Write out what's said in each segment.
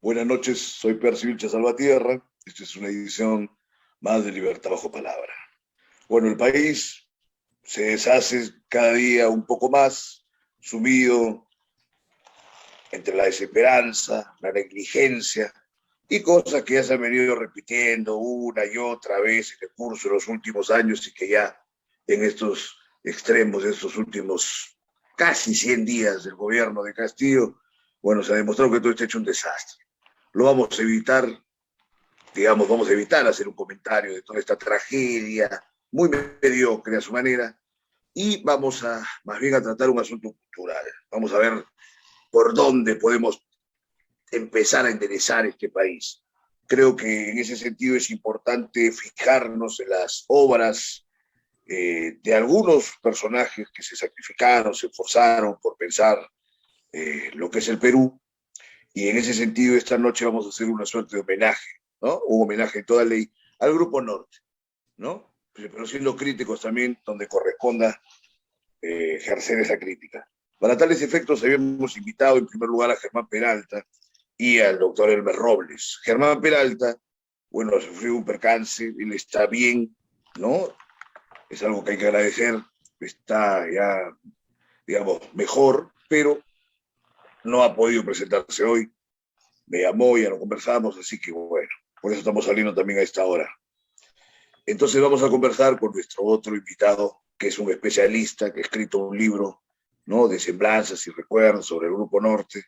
Buenas noches, soy Percy Vilcha Salvatierra. Esta es una edición más de Libertad Bajo Palabra. Bueno, el país se deshace cada día un poco más, sumido entre la desesperanza, la negligencia y cosas que ya se han venido repitiendo una y otra vez en el curso de los últimos años y que ya en estos extremos, de estos últimos casi 100 días del gobierno de Castillo, bueno, se ha demostrado que todo está hecho un desastre. Lo vamos a evitar, digamos, vamos a evitar hacer un comentario de toda esta tragedia, muy mediocre a su manera, y vamos a, más bien a tratar un asunto cultural. Vamos a ver por dónde podemos empezar a enderezar este país. Creo que en ese sentido es importante fijarnos en las obras de algunos personajes que se sacrificaron, se esforzaron por pensar lo que es el Perú, y en ese sentido esta noche vamos a hacer una suerte de homenaje, ¿no? Un homenaje en toda ley al Grupo Norte, ¿no? Pero siendo críticos también donde corresponda ejercer esa crítica. Para tales efectos habíamos invitado en primer lugar a Germán Peralta y al doctor Elmer Robles. Germán Peralta, bueno, sufrió un percance, él está bien, ¿no? Es algo que hay que agradecer, está ya, digamos, mejor, pero no ha podido presentarse hoy. Me llamó, ya lo conversamos, así que bueno, por eso estamos saliendo también a esta hora. Entonces vamos a conversar con nuestro otro invitado, que es un especialista, que ha escrito un libro, ¿no?, de semblanzas y recuerdos sobre el Grupo Norte.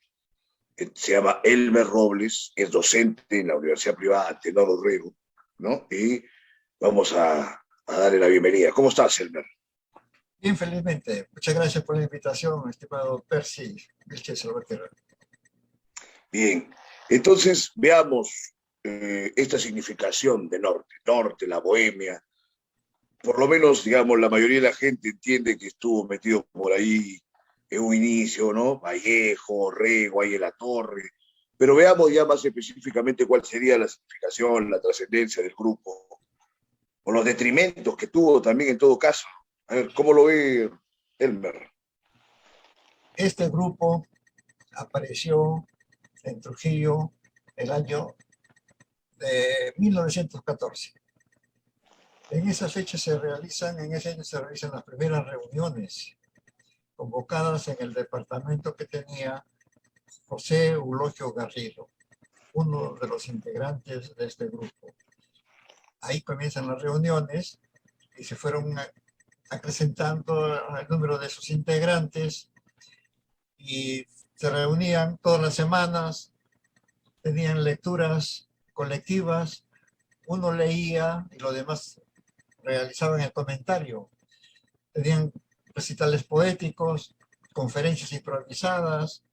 Se llama Elmer Robles, es docente en la Universidad Privada Tenor Orrego, ¿no? Y vamos a darle la bienvenida. ¿Cómo estás, Elmer? Bien, felizmente. Muchas gracias por la invitación, estimado Percy Vilches Salvatierra. Bien, entonces veamos esta significación de Norte. Norte, la bohemia. Por lo menos, digamos, la mayoría de la gente entiende que estuvo metido por ahí en un inicio, ¿no? Vallejo, Rego, ahí en la Torre. Pero veamos ya más específicamente cuál sería la significación, la trascendencia del grupo, o los detrimentos que tuvo también en todo caso. A ver, ¿cómo lo ve Elmer? Este grupo apareció en Trujillo el año de 1914. En esa fecha en ese año se realizan las primeras reuniones convocadas en el departamento que tenía José Eulogio Garrido, uno de los integrantes de este grupo. Ahí comienzan las reuniones y se fueron acrecentando el número de sus integrantes y se reunían todas las semanas, tenían lecturas colectivas, uno leía y los demás realizaban el comentario. Tenían recitales poéticos, conferencias improvisadas,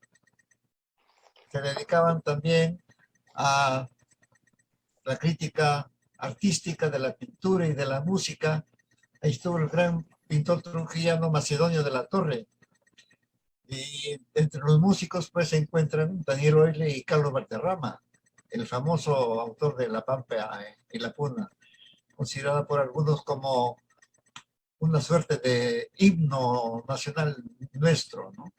se dedicaban también a la crítica artística de la pintura y de la música. Ahí estuvo el gran pintor trujillano Macedonio de la Torre. Y entre los músicos pues se encuentran Daniel Oile y Carlos Valderrama, el famoso autor de La Pampa y la Puna, considerada por algunos como una suerte de himno nacional nuestro, ¿no?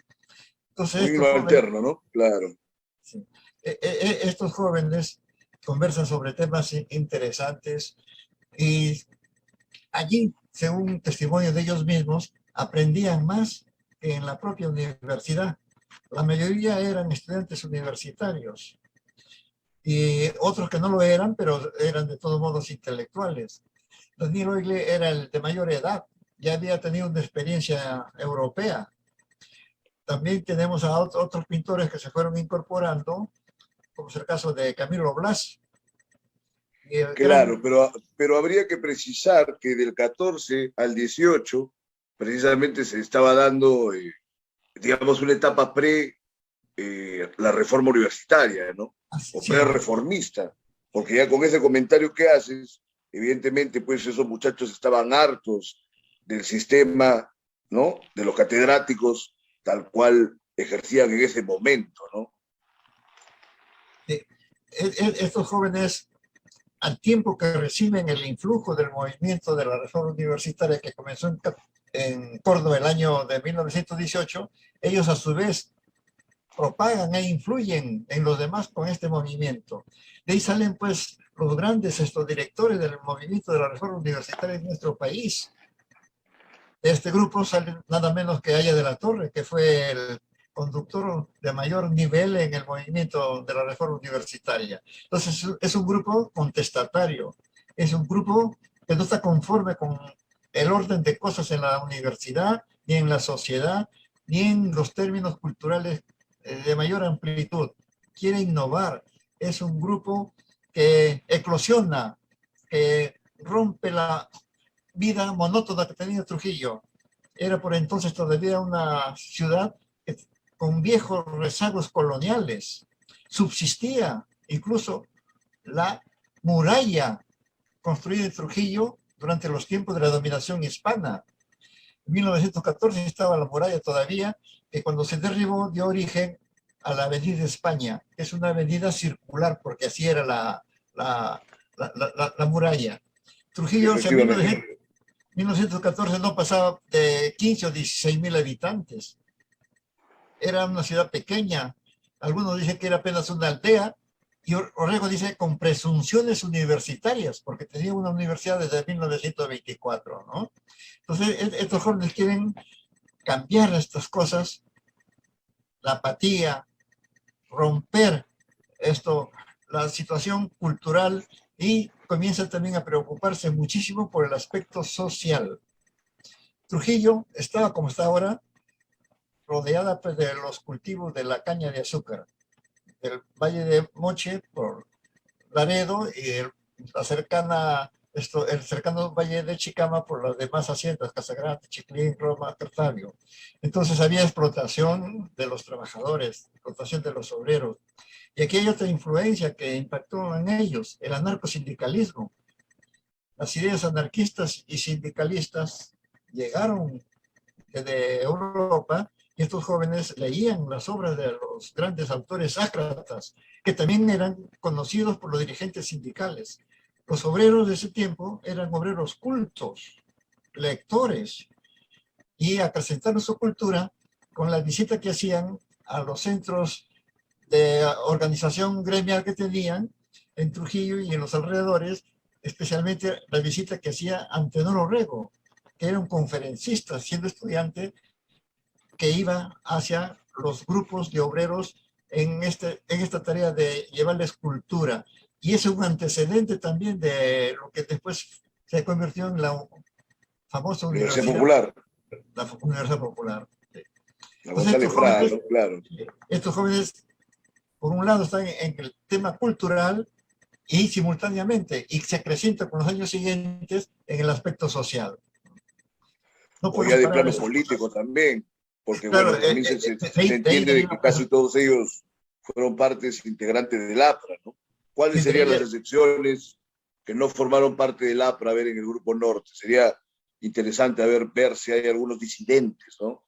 Entonces Un himno alterno, ¿no? Claro. sí, estos jóvenes conversan sobre temas interesantes y allí, según testimonio de ellos mismos, aprendían más que en la propia universidad. La mayoría eran estudiantes universitarios y otros que no lo eran, pero eran de todos modos intelectuales. Daniel Oile era el de mayor edad, ya había tenido una experiencia europea. También tenemos a otros pintores que se fueron incorporando, como es el caso de Camilo Blas. Claro, pero habría que precisar que del 14 al 18 precisamente se estaba dando, digamos, una etapa la reforma universitaria, ¿no? O Sí, pre-reformista, porque ya con ese comentario que haces, evidentemente, pues esos muchachos estaban hartos del sistema, ¿no? De los catedráticos, tal cual ejercían en ese momento, ¿no? estos jóvenes, al tiempo que reciben el influjo del movimiento de la reforma universitaria que comenzó en Córdoba el año de 1918, ellos a su vez propagan e influyen en los demás con este movimiento. De ahí salen pues los grandes directores del movimiento de la reforma universitaria en nuestro país. De este grupo sale nada menos que Haya de la Torre, que fue el conductor de mayor nivel en el movimiento de la reforma universitaria. Entonces es un grupo contestatario, es un grupo que no está conforme con el orden de cosas en la universidad, ni en la sociedad, ni en los términos culturales de mayor amplitud. Quiere innovar. Es un grupo que eclosiona, que rompe la vida monótona que tenía Trujillo. Era por entonces todavía una ciudad con viejos rezagos coloniales. Subsistía incluso la muralla construida en Trujillo durante los tiempos de la dominación hispana. En 1914 estaba la muralla todavía, que cuando se derribó dio origen a la Avenida España, que es una avenida circular, porque así era la muralla. Trujillo en 1914 no pasaba de 15 o 16 mil habitantes. Era una ciudad pequeña. Algunos dicen que era apenas una aldea, y Orrego dice con presunciones universitarias, porque tenía una universidad desde 1924, ¿no? Entonces, estos jóvenes quieren cambiar estas cosas, la apatía, romper la situación cultural, y comienzan también a preocuparse muchísimo por el aspecto social. Trujillo estaba, como está ahora, rodeada pues, de los cultivos de la caña de azúcar, del Valle de Moche por Laredo y el cercano Valle de Chicama por las demás haciendas, Casagrande, Chiclín, Roma, Cartavio. Entonces había explotación de los trabajadores, explotación de los obreros. Y aquí hay otra influencia que impactó en ellos, el anarcosindicalismo. Las ideas anarquistas y sindicalistas llegaron de Europa, y estos jóvenes leían las obras de los grandes autores ácratas, que también eran conocidos por los dirigentes sindicales. Los obreros de ese tiempo eran obreros cultos, lectores, y acrecentaron su cultura con la visita que hacían a los centros de organización gremial que tenían en Trujillo y en los alrededores, especialmente la visita que hacía Antenor Orrego, que era un conferencista, siendo estudiante, que iba hacia los grupos de obreros en esta tarea de llevarles cultura. Y es un antecedente también de lo que después se convirtió en la famosa Universidad Popular. La Universidad Popular. La González Prado, claro. Estos jóvenes, por un lado, están en el tema cultural y simultáneamente, y se acrecienta con los años siguientes en el aspecto social. No o ya de plano político también, porque claro, bueno, también se entiende de que casi todos ellos fueron partes integrantes del APRA, ¿no? ¿Cuáles serían las excepciones que no formaron parte del APRA, a ver, en el Grupo Norte? Sería interesante ver si hay algunos disidentes, ¿no?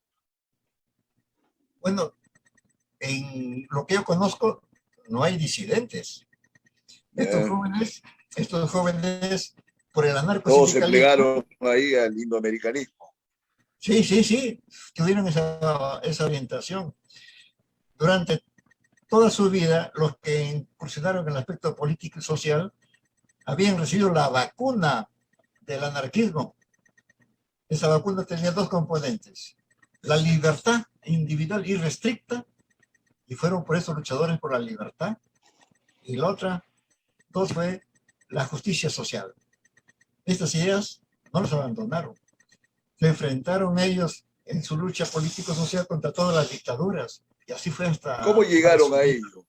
Bueno, en lo que yo conozco, no hay disidentes. Estos jóvenes, por el anarcosindicalismo... Todos se plegaron ahí al indoamericanismo. Sí, tuvieron esa orientación. Durante toda su vida, los que incursionaron en el aspecto político y social habían recibido la vacuna del anarquismo. Esa vacuna tenía dos componentes: la libertad individual irrestricta, y fueron por eso luchadores por la libertad, y la otra dos fue la justicia social. Estas ideas no las abandonaron. Se enfrentaron ellos en su lucha político-social contra todas las dictaduras, y así fue hasta... ¿Cómo llegaron a ello?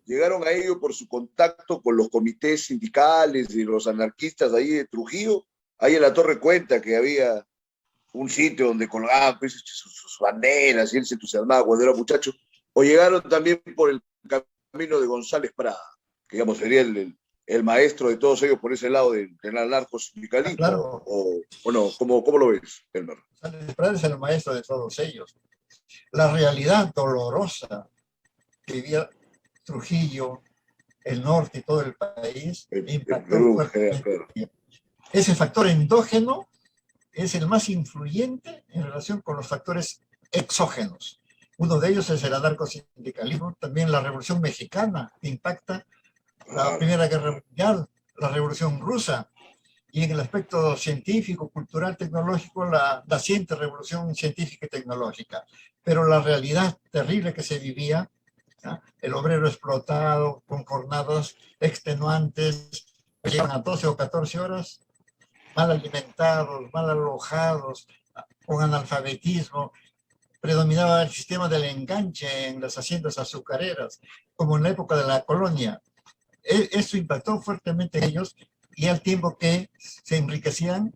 Llegaron a ello por su contacto con los comités sindicales y los anarquistas ahí de Trujillo. Ahí en la Torre cuenta que había un sitio donde colgaban pues, sus banderas y él se entusiasmaba cuando era muchacho. O llegaron también por el camino de González Prada, que digamos sería el maestro de todos ellos por ese lado del anarcosindicalismo. Claro. O no, ¿cómo lo ves, Elmer? González Prada es el maestro de todos ellos. La realidad dolorosa que vivía Trujillo, el norte y todo el país, impactó fuertemente. Ese factor endógeno es el más influyente en relación con los factores exógenos. Uno de ellos es el anarcosindicalismo, también la Revolución Mexicana, que impacta la Primera Guerra Mundial, la Revolución Rusa, y en el aspecto científico, cultural, tecnológico, la naciente revolución científica y tecnológica. Pero la realidad terrible que se vivía, ¿ya? El obrero explotado, con jornadas extenuantes, que llegan a 12 o 14 horas, mal alimentados, mal alojados, con analfabetismo. Predominaba el sistema del enganche en las haciendas azucareras, como en la época de la colonia. Eso impactó fuertemente en ellos, y al tiempo que se enriquecían,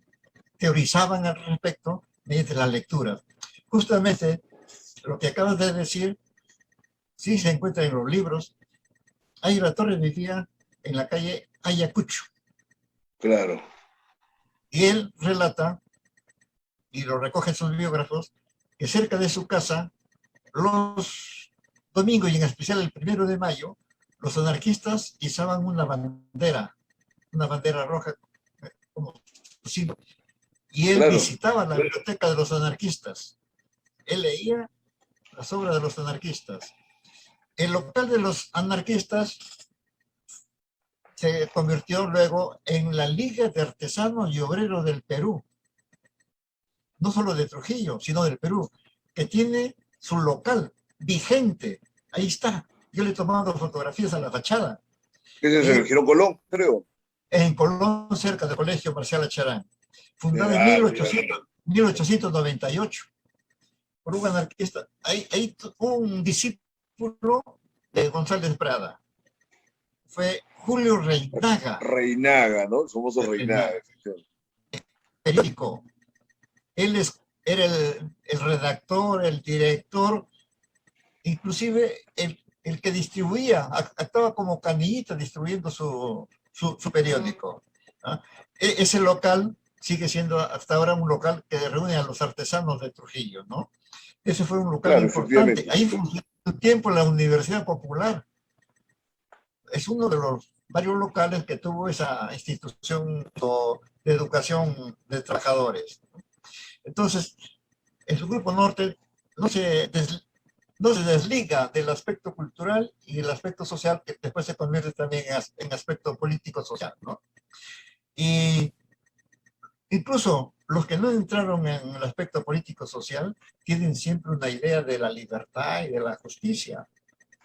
teorizaban al respecto mediante la lectura. Justamente lo que acabas de decir, sí se encuentra en los libros. Aira Torres vivía en la calle Ayacucho. Claro. Y él relata, y lo recogen sus biógrafos, que cerca de su casa, los domingos y en especial el 1 de mayo, los anarquistas izaban una bandera roja, como símbolo. Y él Claro. visitaba la biblioteca de los anarquistas. Él leía las obras de los anarquistas. El local de los anarquistas se convirtió luego en la Liga de Artesanos y Obreros del Perú. No solo de Trujillo, sino del Perú, que tiene su local vigente. Ahí está. Yo le he tomado fotografías a la fachada. Ese es el Girón Colón, creo. En Colón, cerca del Colegio Marcial Acharán. Fundada en 1898 por un anarquista. Hay un discípulo de González Prada. Fue Julio Reinaga. Reinaga, ¿no? Somos Reinaga. Periódico. Él era el redactor, el director, inclusive el que distribuía, actuaba como canillita distribuyendo su periódico. ¿Ah? Ese local sigue siendo hasta ahora un local que reúne a los artesanos de Trujillo, ¿no? Ese fue un local importante. Ahí funcionó un tiempo la Universidad Popular. Es uno de los varios locales que tuvo esa institución de educación de trabajadores. Entonces, el Grupo Norte no se desliga del aspecto cultural y el aspecto social, que después se convierte también en aspecto político-social, ¿no? Y incluso los que no entraron en el aspecto político-social tienen siempre una idea de la libertad y de la justicia.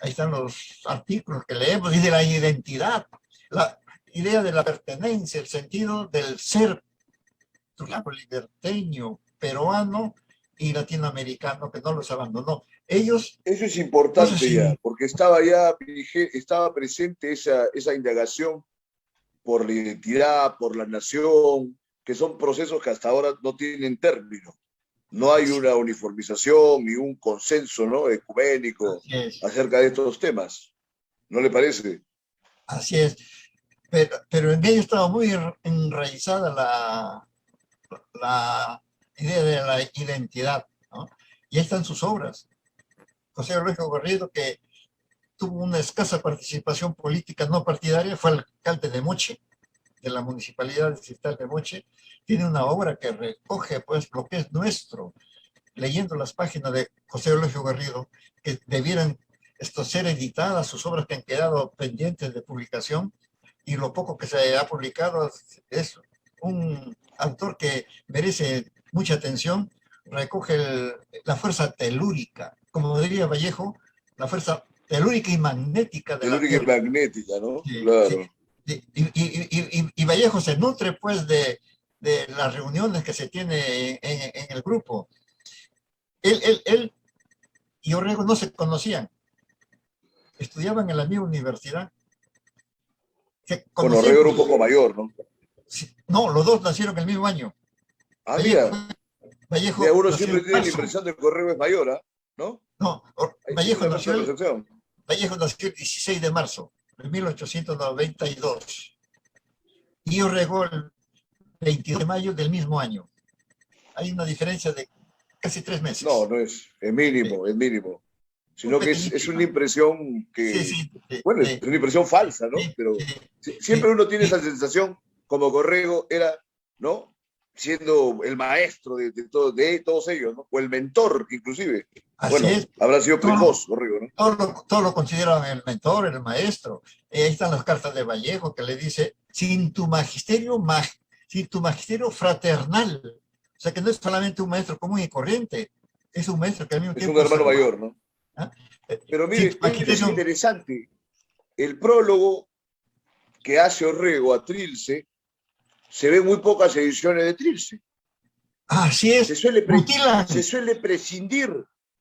Ahí están los artículos que leemos, y de la identidad, la idea de la pertenencia, el sentido del ser liberteño, peruano y latinoamericano, que no los abandonó. Ellos... Eso es importante, no sé si... ya, porque estaba presente esa indagación por la identidad, por la nación, que son procesos que hasta ahora no tienen término. No hay una uniformización ni un consenso, ¿no?, ecuménico acerca de estos temas. ¿No le parece? Así es. Pero en ello estaba muy enraizada la idea de la identidad, ¿no? Y ahí están sus obras. José Eulogio Garrido, que tuvo una escasa participación política no partidaria, fue alcalde de Moche, de la municipalidad distrital de Moche, tiene una obra que recoge pues lo que es nuestro, leyendo las páginas de José Eulogio Garrido, que debieran ser editadas, sus obras que han quedado pendientes de publicación, y lo poco que se ha publicado es un autor que merece mucha atención. Recoge la fuerza telúrica, como diría Vallejo, la fuerza telúrica y magnética de la Tierra. Telúrica y magnética, ¿no? Sí, claro. Sí. Y Vallejo se nutre pues de las reuniones que se tiene en el grupo. Él y Orrego no se conocían, estudiaban en la misma universidad. Bueno, Orrego era un poco mayor, ¿no? No, los dos nacieron el mismo año. Ah, mira. Vallejo uno siempre tiene la impresión de que Orrego es mayor, ¿no? No, Vallejo nació el 16 de marzo de 1892 y Orrego el 22 de mayo del mismo año. Hay una diferencia de casi 3 meses. No, no es mínimo, es mínimo. Sino que es una impresión que, bueno, es una impresión falsa, ¿no? Pero siempre uno tiene esa sensación, como Orrego era, ¿no?, siendo el maestro de todos ellos, ¿no? O el mentor, inclusive. Así Bueno, es. habrá sido Todo, precoz, Orrego, ¿no? todo lo consideran el mentor, el maestro. Ahí están las cartas de Vallejo que le dice, sin tu magisterio fraternal. O sea que no es solamente un maestro común y corriente, es un maestro que al mismo Es un tiempo es su hermano hermano. mayor, ¿no? ¿Ah? Pero Sin tu mire, esto es magisterio, interesante. El prólogo que hace Orrego a Trilce, se ven muy pocas ediciones de Trilce. así Se es, suele, se mutilan, suele prescindir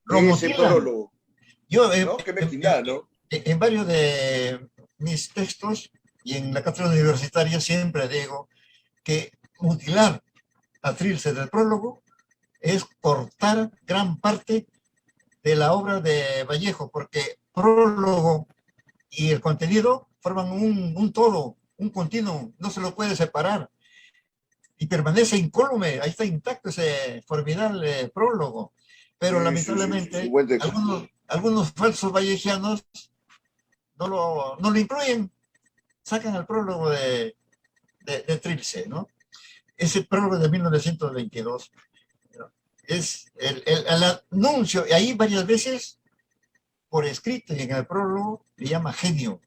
lo de ese mutilan. prólogo, Yo ¿no? Qué mezquindad, ¿no? en varios de mis textos y en la cátedra universitaria siempre digo que mutilar a Trilce del prólogo es cortar gran parte de la obra de Vallejo, porque prólogo y el contenido forman un todo, un continuo, no se lo puede separar y permanece incólume, ahí está intacto ese formidable prólogo. Pero Sí, sí, sí, sí, es un lamentablemente buen texto. algunos falsos vallejianos no lo incluyen, sacan el prólogo de Trilce, ¿no? Ese prólogo de 1922 ¿no? Es el anuncio, y ahí varias veces por escrito y en el prólogo le llama genio.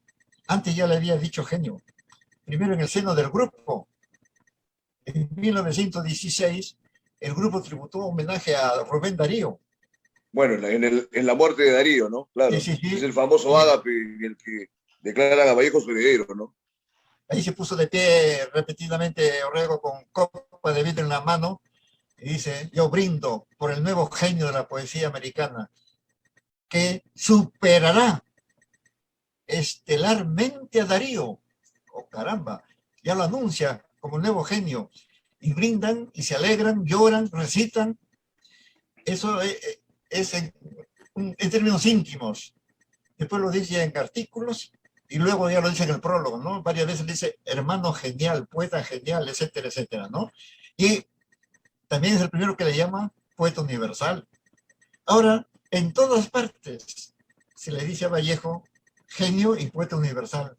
Antes ya le había dicho genio. Primero en el seno del grupo. En 1916 el grupo tributó homenaje a Rubén Darío. Bueno, en la muerte de Darío, ¿no? Sí, Claro, sí, es sí. el famoso Y ágape en el que declaran a Vallejo su heredero, ¿no? ahí se puso de pie repetidamente Orrego con copa de vidrio en la mano y dice, yo brindo por el nuevo genio de la poesía americana que superará estelarmente a Darío. Oh, caramba, ya lo anuncia como el nuevo genio. Y brindan y se alegran, lloran, recitan. Eso es en términos íntimos. Después lo dice en artículos y luego ya lo dice en el prólogo, ¿no? Varias veces dice hermano genial, poeta genial, etcétera, etcétera, ¿no? Y también es el primero que le llama poeta universal. Ahora, en todas partes se le dice a Vallejo genio y poeta universal,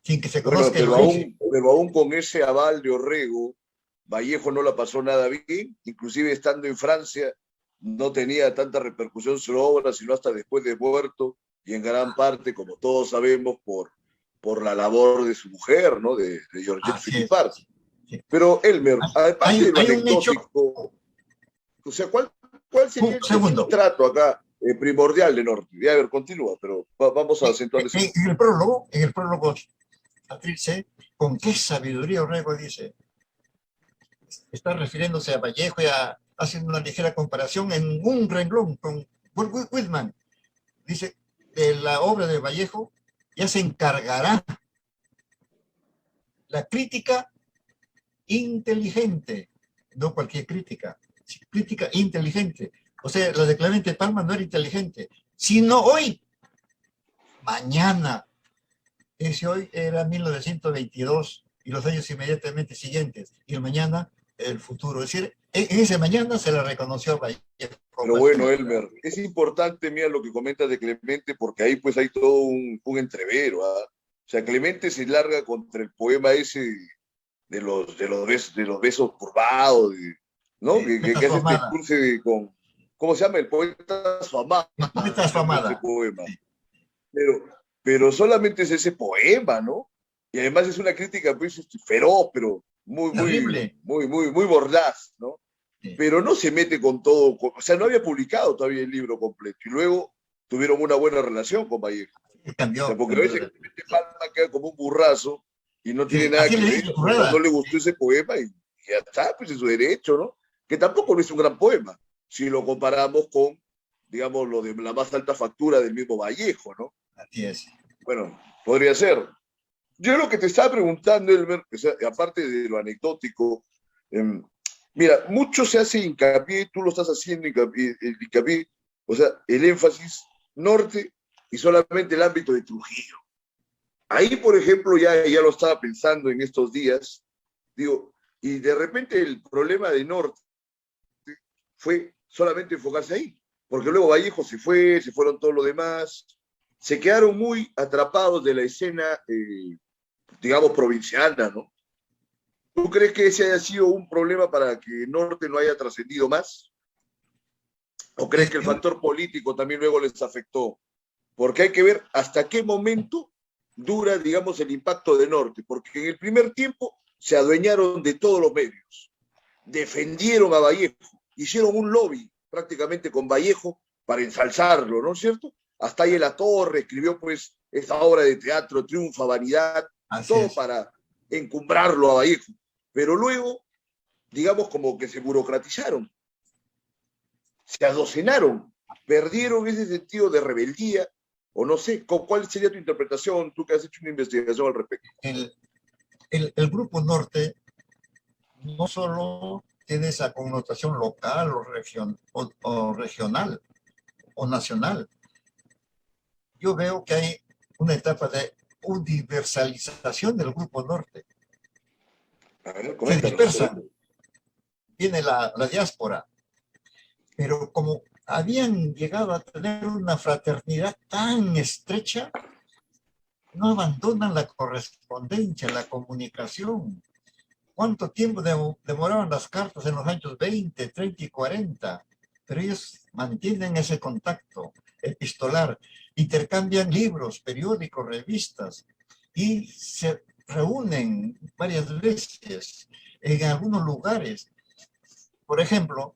sin que se Bueno, conozca el origen. pero aún con ese aval de Orrego, Vallejo no la pasó nada bien, inclusive estando en Francia, no tenía tanta repercusión su obra, sino hasta después de muerto, y en gran parte, como todos sabemos, por la labor de su mujer, ¿no? De Georgette Así es. Philippard. Sí. Pero Elmer, aparte de lo Hay un hecho, anecdótico, o sea, ¿cuál sería un el segundo, sustrato acá primordial de Norte? Ya, a ver, continúa, pero vamos a acentuar ese punto. en el prólogo, Patrice, con qué sabiduría Orrego dice, está refiriéndose a Vallejo y haciendo una ligera comparación en un renglón con Whitman. Dice, de la obra de Vallejo ya se encargará la crítica inteligente, no cualquier crítica, crítica inteligente. O sea, la de Clemente Palma no era inteligente, sino hoy, mañana. Ese hoy era 1922 y los años inmediatamente siguientes, y el mañana, el futuro. Es decir, en ese mañana se le reconoció a Vallejo Pero como el bueno, futuro. Elmer, es importante, mira, lo que comentas de Clemente, porque ahí pues hay todo un entrevero, ¿ah? O sea, Clemente se larga contra el poema ese de los besos curvados, ¿no? Poeta Que su hace este amada, curso con, ¿cómo se llama? El poeta su amada, poeta se su llama ese amada. poema. Pero, pero solamente es ese poema, ¿no? Y además es una crítica pues feroz, pero Terrible. muy mordaz, ¿no? Sí, Pero no se mete con todo, o sea, no había publicado todavía el libro completo y luego tuvieron una buena relación con Vallejo. O sea, cambió, porque a cambió. veces Clemente Palma queda como un burrazo y no tiene Sí, nada así que le ver, dice o no Curreda. le gustó ese poema y ya está, pues es su derecho, ¿no? Que tampoco no es un gran poema, si lo comparamos con, digamos, lo de la más alta factura del mismo Vallejo, ¿no? Así es. Bueno, podría ser. Yo lo que te estaba preguntando, Elmer, o sea, aparte de lo anecdótico, eh, mira, mucho se hace hincapié, tú lo estás haciendo hincapié, o sea, el énfasis norte y solamente el ámbito de Trujillo. Ahí, por ejemplo, ya lo estaba pensando en estos días, digo, y de repente el problema de norte fue solamente enfocarse ahí, porque luego Vallejo se fue, se fueron todos los demás, se quedaron muy atrapados de la escena digamos, provinciana, ¿no? ¿Tú crees que ese haya sido un problema para que Norte no haya trascendido más? ¿O crees que el Yo, factor político también luego les afectó? Porque hay que ver hasta qué momento dura, digamos, el impacto de Norte, porque en el primer tiempo se adueñaron de todos los medios, defendieron a Vallejo, hicieron un lobby prácticamente con Vallejo para ensalzarlo, ¿no es cierto? Hasta ahí en la Torre escribió pues esta obra de teatro, Triunfa, Vanidad, así todo es. para encumbrarlo a Vallejo. Pero luego, digamos, como que se burocratizaron, se adocenaron, perdieron ese sentido de rebeldía, o no sé, ¿cuál sería tu interpretación, tú que has hecho una investigación al respecto? El, el Grupo Norte no solo tiene esa connotación local o regional o nacional. Yo veo que hay una etapa de universalización del Grupo Norte. A ver, Se coméntanos. dispersan, viene la diáspora, pero como habían llegado a tener una fraternidad tan estrecha, no abandonan la correspondencia, la comunicación. ¿Cuánto tiempo demoraban las cartas en los años 20, 30 y 40? Pero ellos mantienen ese contacto epistolar, intercambian libros, periódicos, revistas y se reúnen varias veces en algunos lugares. Por ejemplo,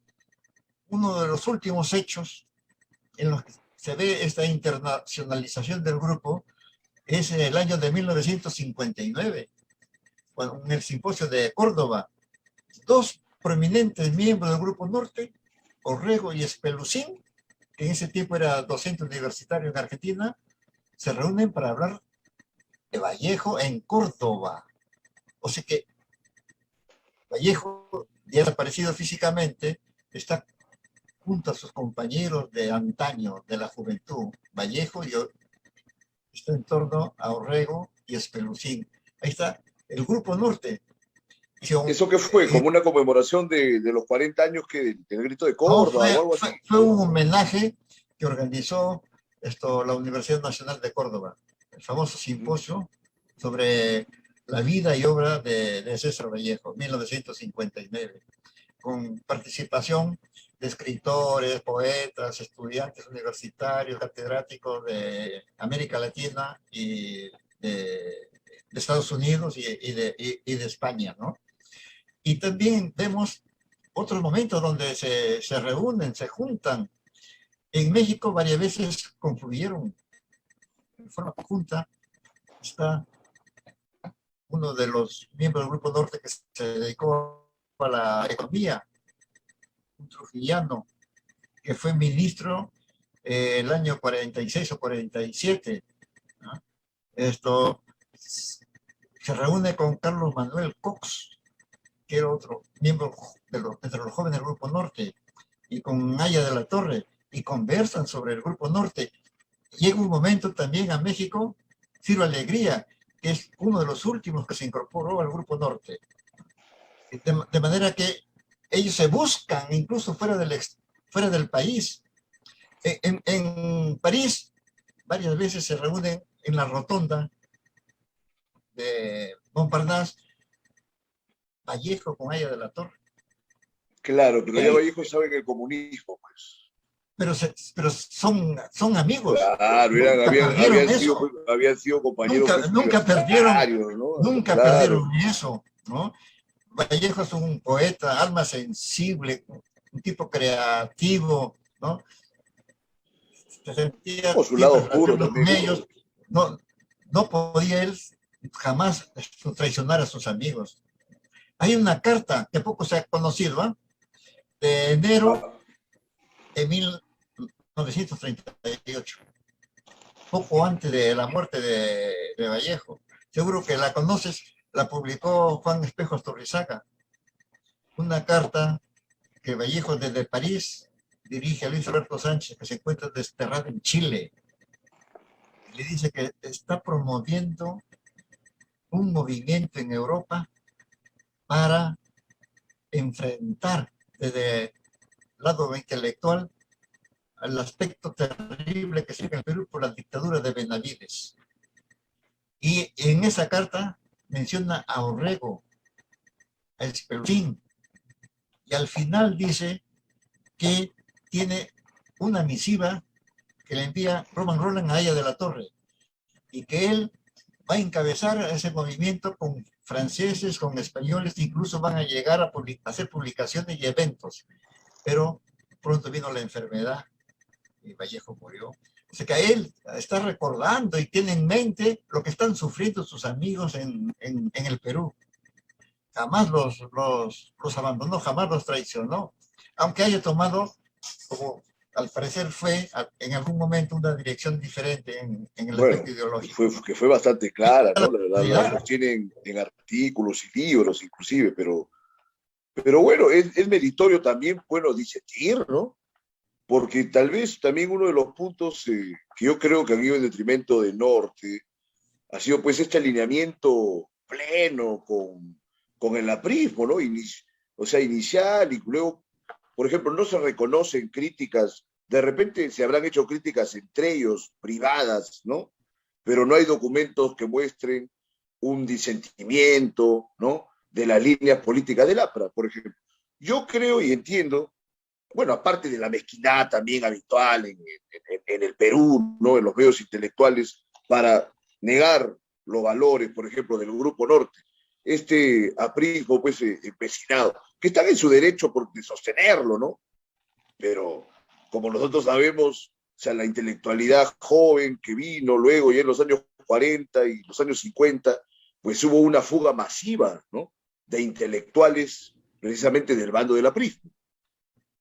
uno de los últimos hechos en los que se ve esta internacionalización del grupo es en el año de 1959, en el simposio de Córdoba. Dos prominentes miembros del Grupo Norte, Orrego y Espelucín, que en ese tiempo era docente universitario en Argentina, se reúnen para hablar de Vallejo en Córdoba. O sea que Vallejo, ya desaparecido físicamente, está junto a sus compañeros de antaño, de la juventud. Vallejo está en torno a Orrego y Espelucín. Ahí está el Grupo Norte. ¿Eso qué fue? ¿Como una conmemoración de los 40 años del grito de No, Córdoba o algo así? fue un homenaje que organizó la Universidad Nacional de Córdoba, el famoso simposio sobre la vida y obra de César Vallejo, 1959, con participación de escritores, poetas, estudiantes universitarios, catedráticos de América Latina y de Estados Unidos y de España, ¿no? Y también vemos otros momentos donde se reúnen, se juntan. En México varias veces confluyeron en forma conjunta. Está uno de los miembros del Grupo Norte que se dedicó a la economía, un trujillano, que fue ministro el año 46 o 47. ¿No? Esto se reúne con Carlos Manuel Cox, que era otro miembro entre los jóvenes del Grupo Norte, y con Aya de la Torre, y conversan sobre el Grupo Norte. Llega un momento también a México, Ciro Alegría, que es uno de los últimos que se incorporó al Grupo Norte. De manera que ellos se buscan incluso fuera del país. En París, varias veces se reúnen en la rotonda de Montparnasse, Vallejo con Aya de la Torre. Claro, pero Y ya ahí, Vallejo sabe que el comunismo, pues. pero son amigos. Claro, Nunca perdieron eso. habían sido compañeros pues, Nunca perdieron, universitarios, ¿no? nunca Claro. perdieron eso, ¿no? Vallejo es un poeta, alma sensible, un tipo creativo, ¿no? Se sentía O su lado siempre oscuro relacionado con también. ellos. No, no podía él jamás traicionar a sus amigos. Hay una carta que poco se ha conocido, ¿eh? De enero Ah, de 1938, poco antes de la muerte de Vallejo. Seguro que la conoces, la publicó Juan Espejos Torrizaga. Una carta que Vallejo desde París dirige a Luis Alberto Sánchez, que se encuentra desterrado en Chile. Le dice que está promoviendo un movimiento en Europa para enfrentar desde el lado intelectual al aspecto terrible que sigue el Perú por la dictadura de Benavides. Y en esa carta menciona a Orrego es Perú. Y al final dice que tiene una misiva que le envía Roman Roland a Haya de la Torre y que él va a encabezar ese movimiento con franceses, con españoles, incluso van a llegar a hacer publicaciones y eventos. Pero pronto vino la enfermedad y Vallejo murió. O sea que él está recordando y tiene en mente lo que están sufriendo sus amigos en el Perú. Jamás los abandonó, jamás los traicionó, aunque haya tomado, como al parecer fue en algún momento, una dirección diferente en el aspecto Bueno, ideológico. que fue bastante clara, ¿no? La La sostienen en artículos y libros inclusive, pero bueno, es meritorio también, bueno, disentir, ¿no? Porque tal vez también uno de los puntos que yo creo que han ido en detrimento del norte ha sido pues este alineamiento pleno con el aprismo, ¿no? O sea, inicial y luego, por ejemplo, no se reconocen críticas, de repente se habrán hecho críticas entre ellos, privadas, ¿no? Pero no hay documentos que muestren un disentimiento, ¿no? De las líneas políticas del APRA, por ejemplo. Yo creo y entiendo, bueno, aparte de la mezquindad también habitual en el Perú, ¿no? En los medios intelectuales, para negar los valores, por ejemplo, del Grupo Norte, este aprismo, pues, empecinado, que están en su derecho de sostenerlo, ¿no? Pero, como nosotros sabemos, o sea, la intelectualidad joven que vino luego, ya en los años 40 y los años 50, pues hubo una fuga masiva, ¿no? De intelectuales, precisamente del bando del aprismo.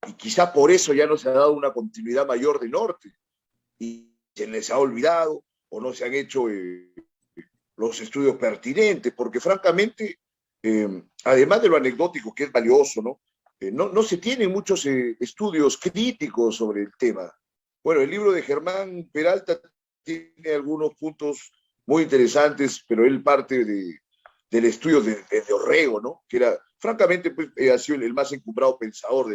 Y quizá por eso ya no se ha dado una continuidad mayor de Norte y se les ha olvidado o no se han hecho los estudios pertinentes, porque francamente, además de lo anecdótico que es valioso, ¿no? No se tienen muchos estudios críticos sobre el tema. Bueno, el libro de Germán Peralta tiene algunos puntos muy interesantes, pero él parte del estudio de Orrego, ¿no? Que era, francamente, pues, ha sido el más encumbrado pensador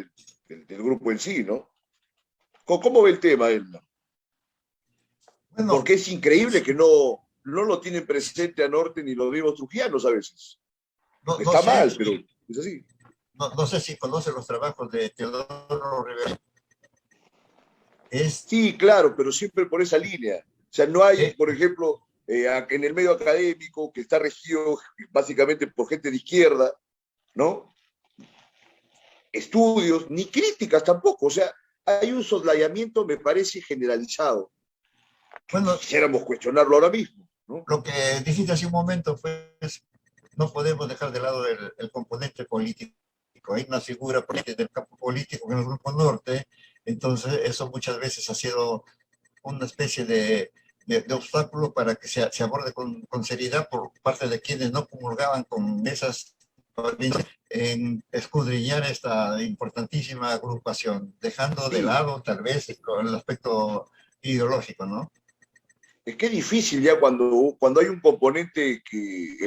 del grupo en sí, ¿no? ¿Cómo ve el tema él? Bueno, Porque es increíble que no lo tienen presente a Norte ni los mismos trujianos a veces. no Está sé, mal, pero es así. no sé si conoce los trabajos de Teodoro Rivera. Es, Sí, claro, pero siempre por esa línea. O sea, no hay, eh, por ejemplo, en el medio académico, que está regido básicamente por gente de izquierda, ¿no? Estudios, ni críticas tampoco. O sea, hay un soslayamiento, me parece, generalizado, que bueno, quisiéramos cuestionarlo ahora mismo, ¿no? lo que dijiste hace un momento fue, no podemos dejar de lado el componente político. Hay una figura política del campo político en el Grupo Norte, entonces eso muchas veces ha sido una especie de obstáculo para que se aborde con seriedad por parte de quienes no comulgaban con esas en escudriñar esta importantísima agrupación, dejando de Sí, lado tal vez el aspecto ideológico, ¿no? es que es difícil ya cuando hay un componente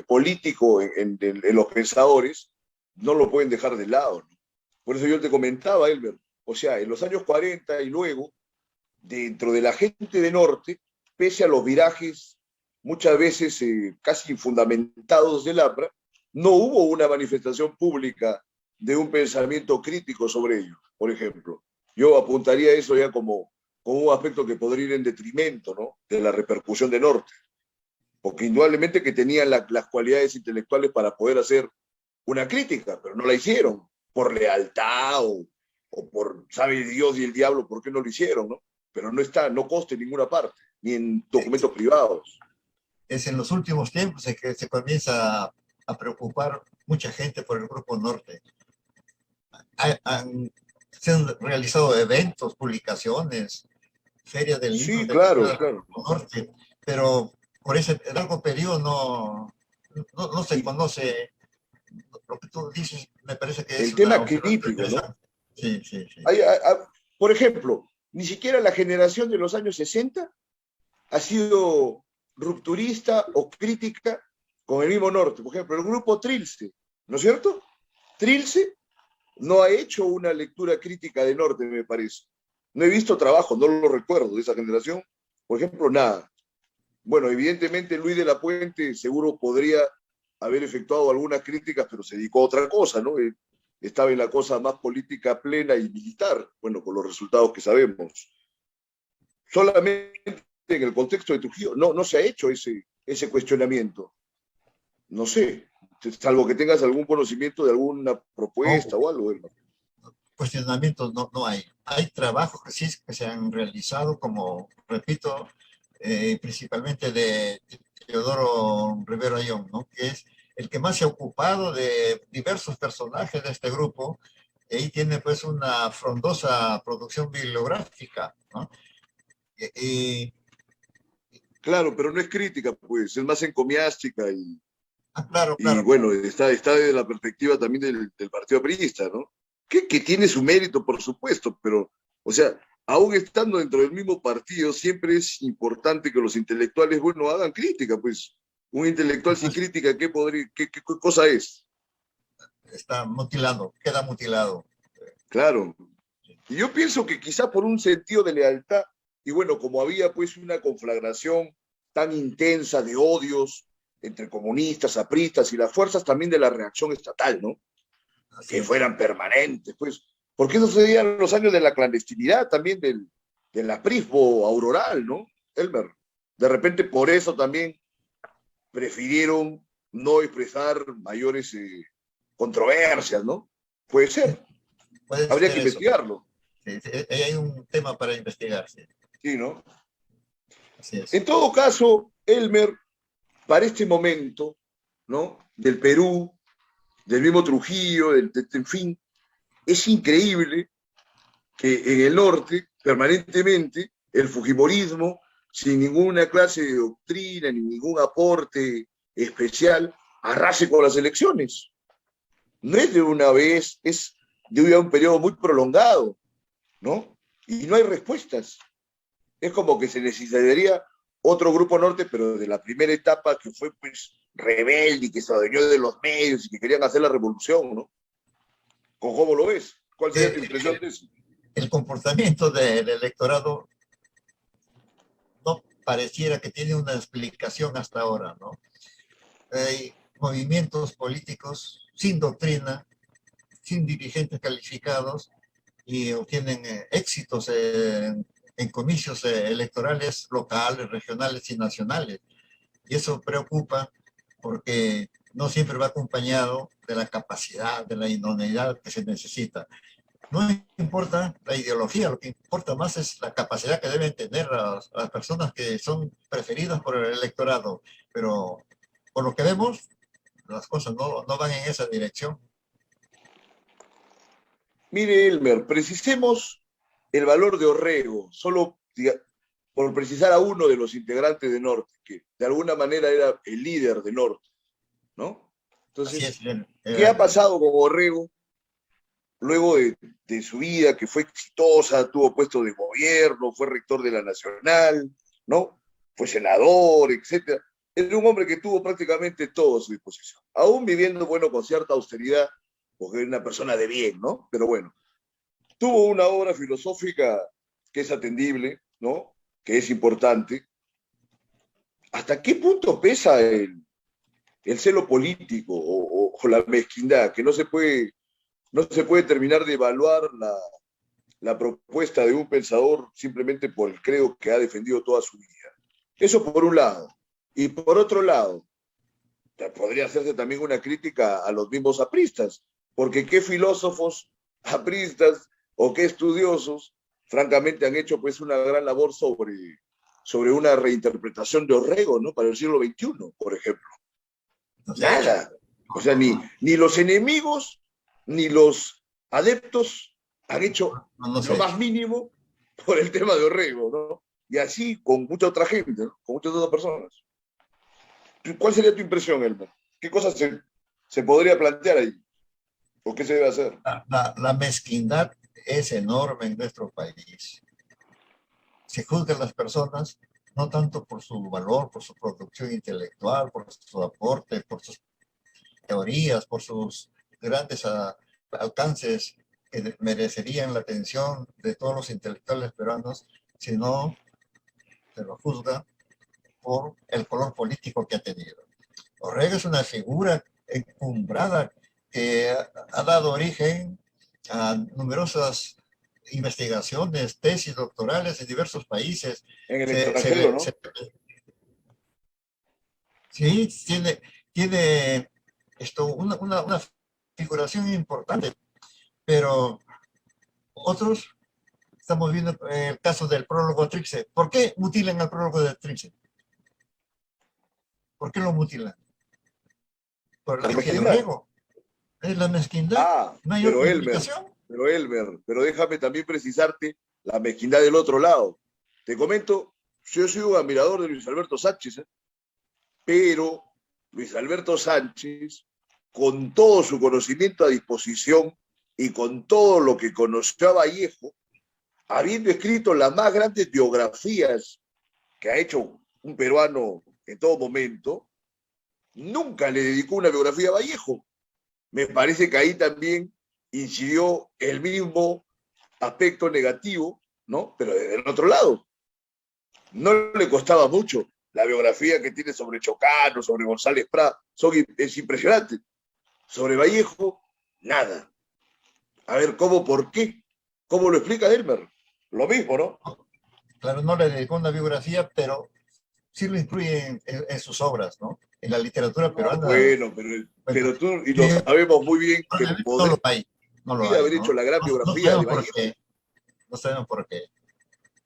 político en los pensadores, no lo pueden dejar de lado, ¿no? Por eso yo te comentaba, Elber, o sea, en los años 40 y luego, dentro de la gente de Norte, pese a los virajes muchas veces casi fundamentados del APRA, no hubo una manifestación pública de un pensamiento crítico sobre ello, por ejemplo. Yo apuntaría eso ya como un aspecto que podría ir en detrimento, ¿no? De la repercusión de Norte, porque indudablemente que tenían las cualidades intelectuales para poder hacer una crítica, pero no la hicieron por lealtad o por, sabe Dios y el diablo, por qué no lo hicieron, ¿no? Pero no está, no consta en ninguna parte, ni en documentos privados. Es en los últimos tiempos en que se comienza a preocupar mucha gente por el Grupo Norte. Se han realizado eventos, publicaciones, ferias del libro Sí, de la claro, ciudad del claro. Grupo Norte, pero por ese largo periodo no se Y conoce lo que tú dices. Me parece que es el una tema observación crítico, ¿no? interesante. Sí, sí, sí. Por ejemplo, ni siquiera la generación de los años 60 ha sido rupturista o crítica con el mismo norte. Por ejemplo, el grupo Trilce, ¿no es cierto? Trilce no ha hecho una lectura crítica de norte, me parece. No he visto trabajo, no lo recuerdo de esa generación. Por ejemplo, nada. Bueno, evidentemente Luis de la Puente seguro podría haber efectuado algunas críticas, pero se dedicó a otra cosa, ¿no? Estaba en la cosa más política plena y militar, bueno, con los resultados que sabemos. Solamente en el contexto de Trujillo no se ha hecho ese cuestionamiento. No sé, salvo que tengas algún conocimiento de alguna propuesta No, o algo. cuestionamientos no hay. Hay trabajos que sí que se han realizado, como repito, principalmente de Teodoro Rivero Ayón, ¿no? Que es el que más se ha ocupado de diversos personajes de este grupo. Y ahí tiene pues una frondosa producción bibliográfica, ¿no? Y, Claro, pero no es crítica, pues, es más encomiástica claro, y claro, bueno, claro. está desde la perspectiva también del partido aprista, ¿no? Que tiene su mérito, por supuesto, pero, o sea, aún estando dentro del mismo partido, siempre es importante que los intelectuales, bueno, hagan crítica, pues. Un intelectual sin Entonces, crítica, ¿qué cosa es? está mutilado, queda mutilado. Claro. Y yo pienso que quizá por un sentido de lealtad, y bueno, como había pues una conflagración tan intensa de odios entre comunistas, apristas y las fuerzas también de la reacción estatal, ¿no? Así Que es. fueran permanentes, pues, porque eso sucedía en los años de la clandestinidad también del aprismo auroral, ¿no? Elmer. De repente por eso también prefirieron no expresar mayores controversias, ¿no? Puede ser, Puede habría ser que eso. investigarlo, Sí, sí, hay un tema para investigar, sí. ¿sí, no? Así es. En todo caso, Elmer, para este momento, ¿no? Del Perú, del mismo Trujillo, en fin, es increíble que en el norte, permanentemente, el fujimorismo, sin ninguna clase de doctrina ni ningún aporte especial, arrase con las elecciones. No es de una vez, es de un periodo muy prolongado, ¿no? Y no hay respuestas. Es como que se necesitaría otro grupo norte, pero de la primera etapa que fue pues rebelde y que se adueñó de los medios y que querían hacer la revolución, ¿no? ¿Cómo lo ves? ¿Cuál sería tu Eh, impresión de eso? el comportamiento del electorado no pareciera que tiene una explicación hasta ahora, ¿no? Hay movimientos políticos sin doctrina, sin dirigentes calificados y obtienen éxitos en comicios electorales locales, regionales y nacionales. Y eso preocupa porque no siempre va acompañado de la capacidad, de la idoneidad que se necesita. No importa la ideología, lo que importa más es la capacidad que deben tener las personas que son preferidas por el electorado. Pero por lo que vemos, las cosas no van en esa dirección. Mire, Elmer, precisemos el valor de Orrego, solo por precisar a uno de los integrantes de Norte, que de alguna manera era el líder de Norte, ¿no? Así es, Entonces, ¿qué era ha pasado con Orrego luego de su vida, que fue exitosa, tuvo puesto de gobierno, fue rector de la Nacional, ¿no? Fue senador, etcétera? Era un hombre que tuvo prácticamente todo a su disposición, aún viviendo, bueno, con cierta austeridad, porque era una persona de bien, ¿no? Pero bueno, tuvo una obra filosófica que es atendible, ¿no? Que es importante. ¿Hasta qué punto pesa el celo político o la mezquindad? Que no se puede terminar de evaluar la propuesta de un pensador simplemente por el credo que ha defendido toda su vida. Eso por un lado. Y por otro lado, podría hacerse también una crítica a los mismos apristas, porque qué filósofos apristas o qué estudiosos, francamente, han hecho pues una gran labor sobre una reinterpretación de Orrego, ¿no? Para el siglo XXI, por ejemplo. no se ha hecho. Nada. O sea, ni los enemigos ni los adeptos han hecho No se lo ha hecho. más mínimo por el tema de Orrego, ¿no? Y así con mucha otra gente, ¿no? Con muchas otras personas. ¿Cuál sería tu impresión, Elmer? ¿Qué cosas se podría plantear ahí? ¿O qué se debe hacer? La mezquindad es enorme en nuestro país. Se juzgan las personas no tanto por su valor, por su producción intelectual, por su aporte, por sus teorías, por sus grandes alcances que merecerían la atención de todos los intelectuales peruanos, sino se lo juzga por el color político que ha tenido. Orrego es una figura encumbrada que ha dado origen a numerosas investigaciones, tesis doctorales en diversos países. En el Se, se extranjero, le- ¿no? se- sí, tiene una figuración importante, pero otros, estamos viendo el caso del prólogo Trixe. ¿Por qué mutilan al prólogo de Trixe? ¿Por qué lo mutilan? Por la Por magia de mezquindad. Orrego. Es la mezquindad, Ah, no hay otra explicación. Pero déjame también precisarte la mezquindad del otro lado. Te comento, yo soy un admirador de Luis Alberto Sánchez, pero Luis Alberto Sánchez, con todo su conocimiento a disposición y con todo lo que conoció a Vallejo, habiendo escrito las más grandes biografías que ha hecho un peruano en todo momento, nunca le dedicó una biografía a Vallejo. Me parece que ahí también incidió el mismo aspecto negativo, ¿no? Pero desde el otro lado, no le costaba mucho. La biografía que tiene sobre Chocano, sobre González Prat, es impresionante. Sobre Vallejo, nada. A ver, ¿cómo, por qué? ¿Cómo lo explica Elmer? Lo mismo, ¿no? Claro, no le dedicó una biografía, pero sí lo incluye en sus obras, ¿no? En la literatura No, peruana, bueno, bueno, pero tú y lo sí, sabemos muy bien que no podría lo hay, no lo hay, haber hecho ¿no? la gran No biografía de sabemos por Vallejo. qué, no sabemos por qué.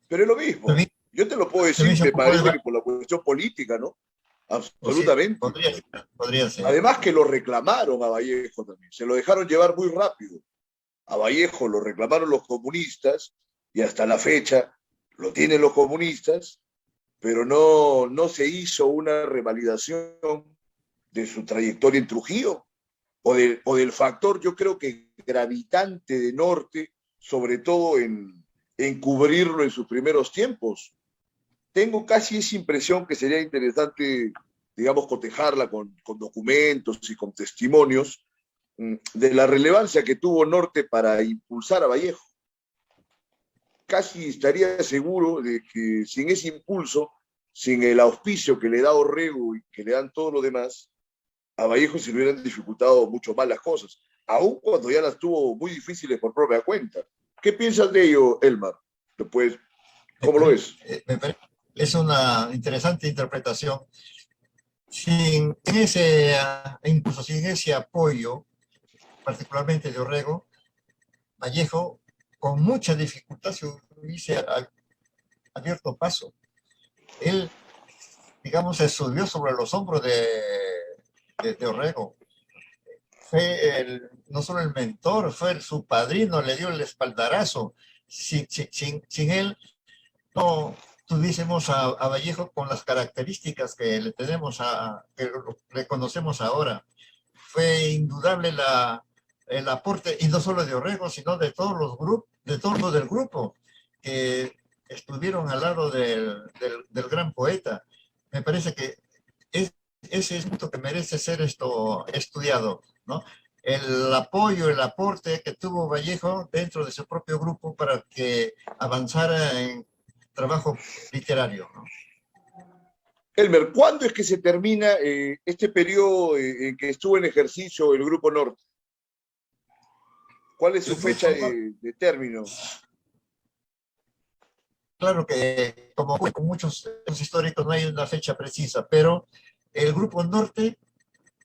Pero es lo mismo. También Yo te lo puedo se me decir, hizo un me poco parece que por la cuestión política, ¿no? o sí, Absolutamente. podría ser. Además que lo reclamaron a Vallejo también, se lo dejaron llevar muy rápido. A Vallejo lo reclamaron los comunistas y hasta la fecha lo tienen los comunistas, pero no se hizo una revalidación de su trayectoria en Trujillo o del factor, yo creo que gravitante de Norte, sobre todo en cubrirlo en sus primeros tiempos. Tengo casi esa impresión que sería interesante, digamos, cotejarla con documentos y con testimonios de la relevancia que tuvo Norte para impulsar a Vallejo. Casi estaría seguro de que sin ese impulso, sin el auspicio que le da Orrego y que le dan todo lo demás, a Vallejo se le hubieran dificultado mucho más las cosas, aun cuando ya las tuvo muy difíciles por propia cuenta. ¿Qué piensas de ello, Elmar? Pues, ¿cómo lo ves? Es una interesante interpretación. Sin ese impulso, sin ese apoyo, particularmente de Orrego, Vallejo con mucha dificultad se hubiese abierto paso. Él, digamos, se subió sobre los hombros de Orrego. Fue no solo el mentor, fue su padrino, le dio el espaldarazo. Sin él no tuviésemos a Vallejo con las características que le tenemos, que le conocemos ahora. Fue indudable el aporte, y no solo de Orrego, sino de todos los grupos, de todos los del grupo, que estuvieron al lado del gran poeta. Me parece que ese es un punto que merece ser estudiado, ¿no? El apoyo, el aporte que tuvo Vallejo dentro de su propio grupo para que avanzara en trabajo literario, ¿no? Elmer, ¿cuándo es que se termina este periodo en que estuvo en ejercicio el Grupo Norte? ¿Cuál es su El fecha grupo, ¿no? de término? Claro que, como con muchos históricos, no hay una fecha precisa, pero el Grupo Norte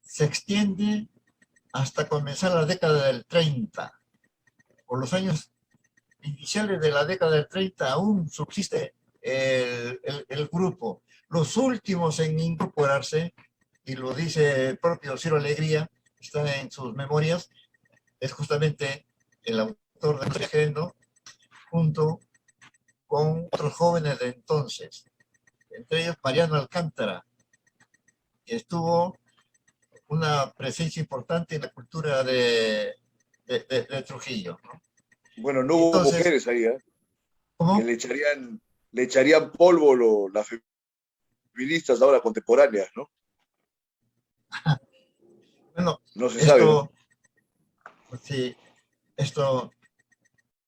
se extiende hasta comenzar la década del 30. Por los años iniciales de la década del 30 aún subsiste el grupo. Los últimos en incorporarse, y lo dice el propio Ciro Alegría, está en sus memorias, es justamente el autor de Legendo, junto con otros jóvenes de entonces, entre ellos Mariano Alcántara, que estuvo una presencia importante en la cultura de Trujillo, ¿no? Bueno, no hubo Entonces, mujeres ahí, ¿eh? Que ¿cómo? le echarían polvo las feministas ahora contemporáneas, ¿no? Bueno, No se sabe, ¿no? esto, sí, esto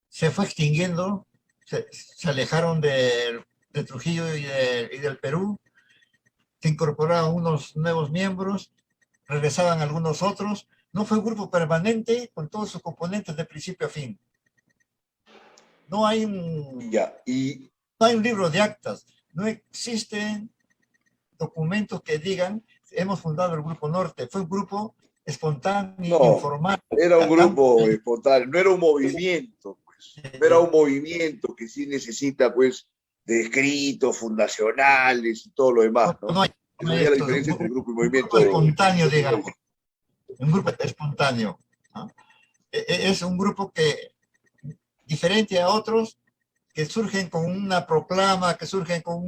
se fue extinguiendo, se alejaron de Trujillo y del Perú, se incorporaban unos nuevos miembros, regresaban algunos otros. No fue un grupo permanente con todos sus componentes de principio a fin. No hay Ya, y no hay un libro de actas, no existen documentos que digan hemos fundado el Grupo Norte. Fue un grupo espontáneo, no, informal. era un grupo espontáneo, no era un movimiento, pues. No era un movimiento que sí necesita, pues, de escritos fundacionales y todo lo demás, No, ¿no? no hay, no Esa hay sería la esto, diferencia entre grupo y un grupo movimiento. espontáneo, digamos, un grupo espontáneo, ¿no? Es un grupo que, diferente a otros, que surgen con una proclama, que surgen con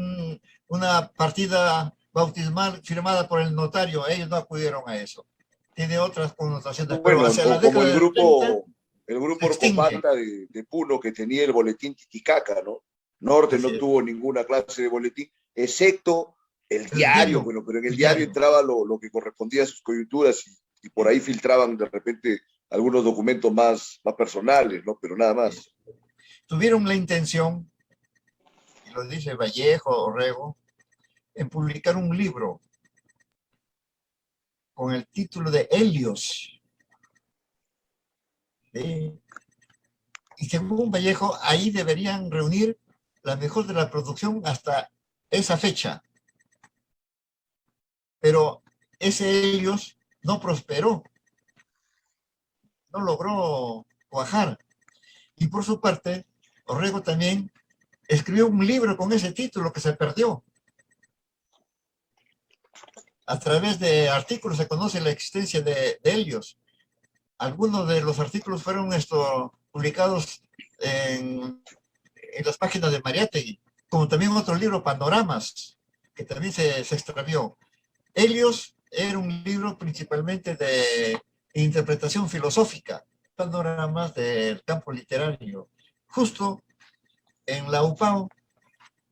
una partida bautismal firmada por el notario. Ellos no acudieron a eso. Tiene otras connotaciones, pero Bueno, hacia la o como década del 30 el se grupo extingue. Orcopata de Puno que tenía el boletín Titicaca, ¿no? Norte Así no es, tuvo ninguna clase de boletín, excepto el el diario, diario, bueno, pero en el el diario diario. entraba lo que correspondía a sus coyunturas y por ahí filtraban de repente algunos documentos más personales, ¿no? Pero nada más. Tuvieron la intención, y lo dice Vallejo, Orrego, en publicar un libro con el título de Helios. ¿Sí? Y según Vallejo, ahí deberían reunir la mejor de la producción hasta esa fecha. Pero ese Helios no prosperó, no logró cuajar. Y por su parte, Orrego también escribió un libro con ese título que se perdió. A través de artículos se conoce la existencia de Helios. Algunos de los artículos fueron publicados en las páginas de Mariátegui, como también otro libro, Panoramas, que también se extravió. Helios era un libro principalmente de interpretación filosófica, panoramas del campo literario. Justo en la UPAO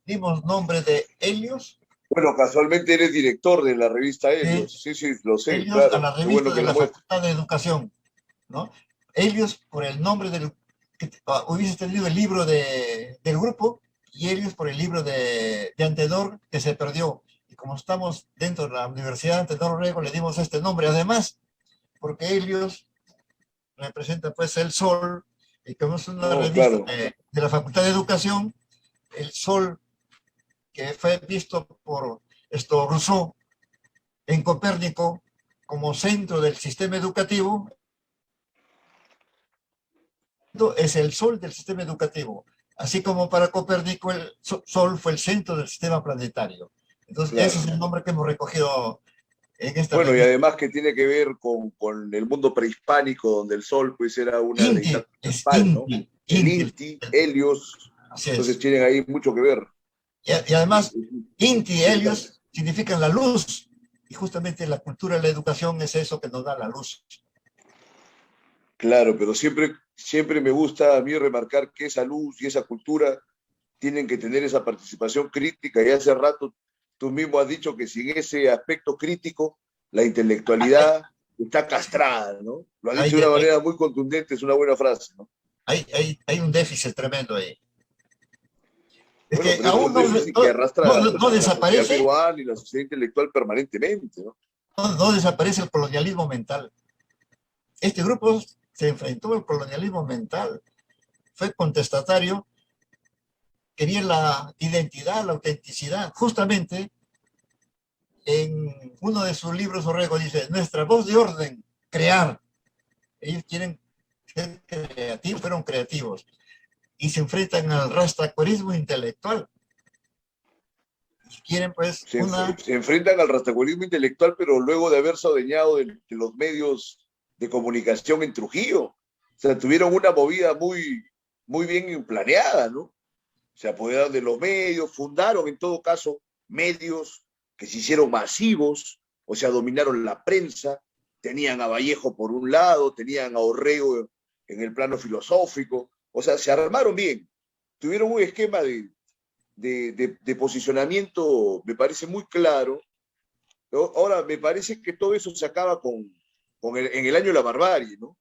dimos nombre de Helios, Bueno, casualmente eres director de la revista de Helios. Sí, sí, lo sé, Helios a claro. la Qué revista bueno de que lo la muestres. Facultad de Educación, ¿no? Helios por el nombre que hubiese tenido el libro del grupo, y Helios por el libro de Antenor que se perdió. Y como estamos dentro de la Universidad de Antenor Orrego, le dimos este nombre. Además, porque Helios representa pues el sol, y como es una No, revista claro. de la Facultad de Educación, el sol que fue visto por Rousseau en Copérnico como centro del sistema educativo, es el sol del sistema educativo, así como para Copérnico el sol fue el centro del sistema planetario. Entonces, ese es Claro. el nombre que hemos recogido en esta Bueno, y revista. además que tiene que ver con el mundo prehispánico, donde el sol pues era una Inti, deidad es principal, ¿no? Inti, El Inti, Inti, Helios, así entonces es. tienen ahí mucho que ver. Y además, Inti y Interesante. Helios significan la luz, y justamente la cultura y la educación es eso que nos da la luz. Claro, pero siempre me gusta a mí remarcar que esa luz y esa cultura tienen que tener esa participación crítica y hace rato tú mismo has dicho que sin ese aspecto crítico, la Hay, intelectualidad está castrada, ¿no? Lo has hay, dicho de una hay, manera muy contundente, es una buena frase, ¿no? hay un déficit tremendo ahí. Es Bueno, que pero ese es aún un déficit que arrastra no la sociedad desaparece, peruana y la sociedad intelectual permanentemente, ¿no? no desaparece el colonialismo mental. Este grupo se enfrentó al colonialismo mental, fue contestatario, quería la identidad, la autenticidad. Justamente en uno de sus libros, Orrego dice, nuestra voz de orden, crear. Ellos quieren ser creativos, fueron creativos. Y se enfrentan al rastacuarismo intelectual. Y quieren pues Se enfrentan al rastacuarismo intelectual, pero luego de haberse adueñado de los medios de comunicación en Trujillo. O sea, tuvieron una movida muy bien planeada, ¿no? Se apoderaron de los medios, fundaron en todo caso medios que se hicieron masivos, o sea, dominaron la prensa, tenían a Vallejo por un lado, tenían a Orrego en el plano filosófico, o sea, se armaron bien, tuvieron un esquema de posicionamiento, me parece muy claro. Ahora, me parece que todo eso se acaba en el año de la barbarie, ¿no?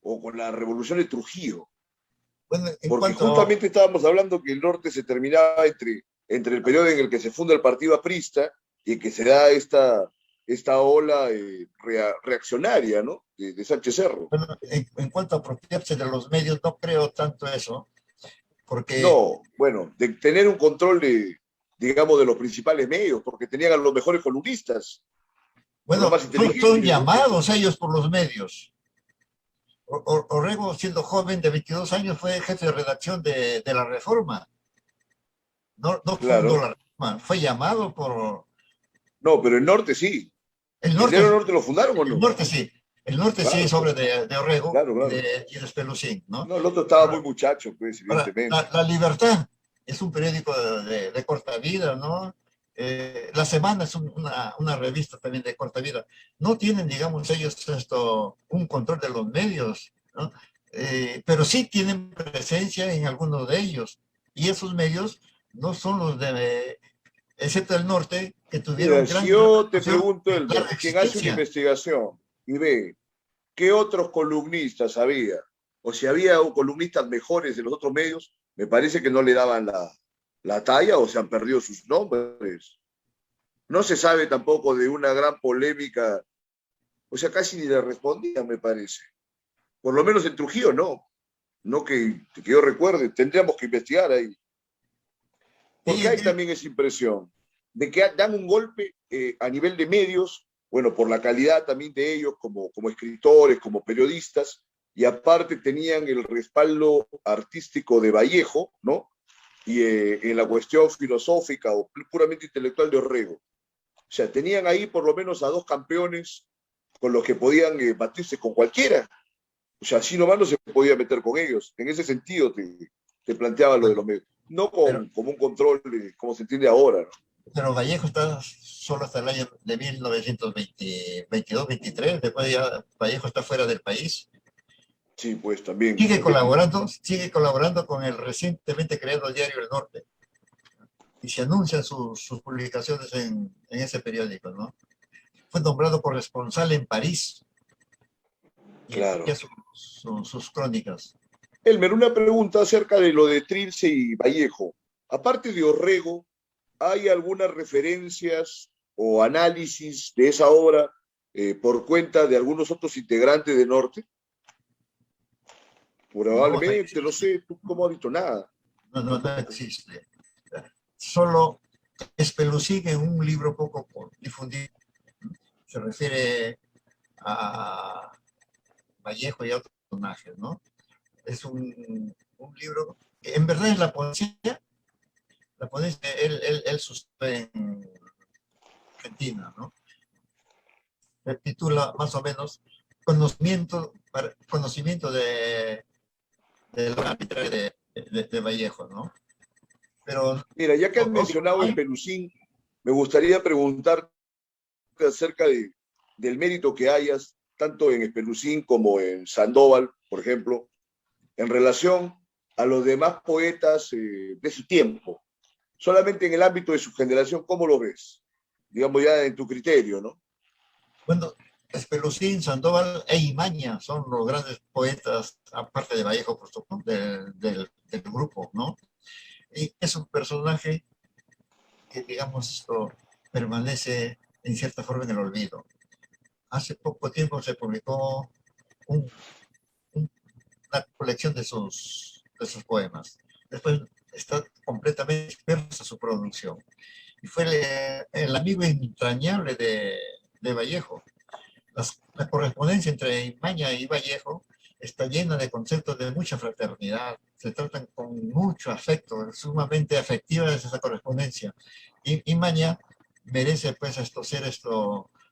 O con la revolución de Trujillo. bueno, en Porque cuanto justamente estábamos hablando que el norte se terminaba entre el periodo en el que se funda el partido aprista y en que se da esta ola reaccionaria, ¿no? De Sánchez Cerro. Bueno, en cuanto a apropiarse de los medios, no creo tanto eso, porque, No, bueno, de tener un control digamos, de los principales medios, porque tenían a los mejores columnistas, a los bueno, más son inteligentes, ¿no? llamados ellos por los medios. Orrego, siendo joven de 22 años, fue jefe de redacción de La Reforma. No, no fundó Claro. La Reforma, fue llamado por No, pero el norte sí. el ¿El norte. Diario Norte lo fundaron o El no? norte sí. El norte sí, Claro, sobre pues, de Orrego claro, claro. y de Espelucín, ¿no? No, el otro estaba muy Ahora, muchacho, pues, ahora, evidentemente. La Libertad es un periódico de corta vida, ¿no? La Semana es una revista también de corta vida. No tienen, digamos, ellos un control de los medios, ¿no? Pero sí tienen presencia en algunos de ellos. Y esos medios no son los de, excepto el norte, que tuvieron Mira, si gran yo te repercusión pregunto, y Elmer, larga quien hace una existencia. investigación y ve qué otros columnistas había, o si había columnistas mejores de los otros medios, me parece que no le daban la talla o se han perdido sus nombres. No se sabe tampoco de una gran polémica, o sea, casi ni le respondían, me parece. Por lo menos en Trujillo, no. No que yo recuerde, tendríamos que investigar ahí. Porque Sí, hay también esa impresión de que dan un golpe a nivel de medios, bueno, por la calidad también de ellos como escritores, como periodistas, y aparte tenían el respaldo artístico de Vallejo, ¿no? Y en la cuestión filosófica o puramente intelectual de Orrego. O sea, tenían ahí por lo menos a dos campeones con los que podían batirse con cualquiera. O sea, así nomás no se podía meter con ellos. En ese sentido te planteaba lo de bueno, los medios. No pero como un control como se entiende ahora, ¿no? Pero Vallejo está solo hasta el año de 1922-23, después ya Vallejo está fuera del país. Sí, pues también. Sigue colaborando con el recientemente creado diario El Norte y se anuncian sus publicaciones en ese periódico, ¿no? Fue nombrado corresponsal en París y envía Claro. sus crónicas. Elmer, una pregunta acerca de lo de Trilce y Vallejo. Aparte de Orrego, ¿hay algunas referencias o análisis de esa obra por cuenta de algunos otros integrantes de Norte? No, no Probablemente, no existe. sé, ¿tú cómo has visto nada? No existe. Solo Espelucín en un libro poco difundido se refiere a Vallejo y a otros personajes, ¿no? Es un libro que en verdad es la ponencia él sucede en Argentina, ¿no? Se titula más o menos conocimiento de la arbitraria de Vallejo, ¿no? Pero Mira, ya que has mencionado hay, Espelucín, me gustaría preguntarte acerca del mérito que hayas, tanto en Espelucín como en Sandoval, por ejemplo, en relación a los demás poetas de su tiempo, solamente en el ámbito de su generación, ¿cómo lo ves? Digamos ya en tu criterio, ¿no? bueno, Espelucín, Sandoval e Imaña son los grandes poetas, aparte de Vallejo, por supuesto, del grupo, ¿no? Y es un personaje que, digamos, esto permanece en cierta forma en el olvido. Hace poco tiempo se publicó un, una colección de sus poemas. Después está completamente dispersa su producción. Y fue el amigo entrañable de Vallejo. La correspondencia entre Imaña y Vallejo está llena de conceptos de mucha fraternidad. Se tratan con mucho afecto, sumamente afectiva es esa correspondencia. Y Imaña merece pues ser